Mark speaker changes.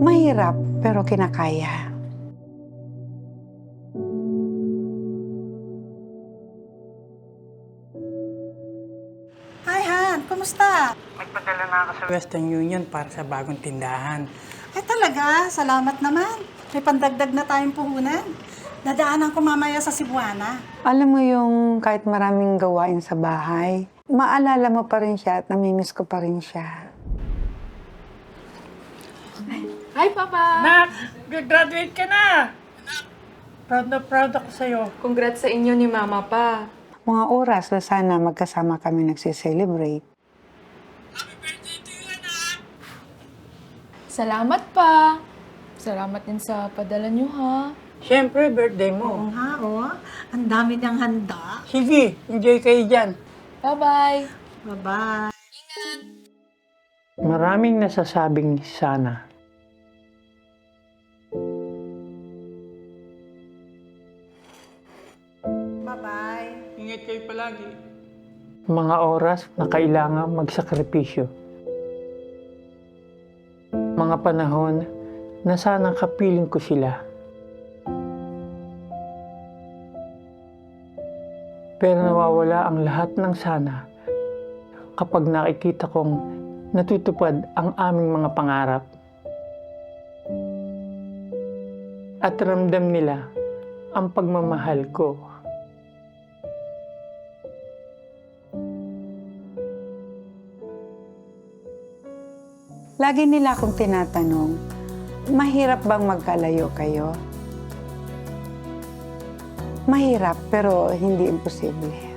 Speaker 1: Mahirap pero kinakaya.
Speaker 2: Hi, Han. Kumusta?
Speaker 3: Nagpadala na ako sa Western Union para sa bagong tindahan.
Speaker 2: Ay talaga, salamat naman. May pandagdag na tayong puhunan. Dadaanan ko mamaya sa Cebuana.
Speaker 1: Alam mo yung kahit maraming gawain sa bahay, maalala mo pa rin siya at namimiss ko pa rin siya.
Speaker 4: Hi, Papa!
Speaker 3: Nak! Graduate ka na! Proud ako sa'yo.
Speaker 4: Congrats sa inyo ni Mama pa.
Speaker 1: Mga oras na sana magkasama kami nagsiselebrate.
Speaker 4: Salamat pa! Salamat din sa padala niyo, ha?
Speaker 3: Siyempre, birthday mo.
Speaker 2: Oo nga, oh. Ang dami niyang handa.
Speaker 3: Sige, enjoy kayo dyan.
Speaker 4: Bye-bye!
Speaker 2: Bye-bye.
Speaker 3: Maraming nasasabing sana.
Speaker 2: Bye-bye.
Speaker 3: Ingat kayo palagi. Mga oras na kailangan magsakripisyo. Mga panahon na sana kapiling ko sila. Pero nawawala ang lahat ng sana kapag nakikita kong natutupad ang aming mga pangarap. At ramdam nila ang pagmamahal ko.
Speaker 1: Lagi nila akong tinatanong, mahirap bang magkalayo kayo? Mahirap pero hindi imposible.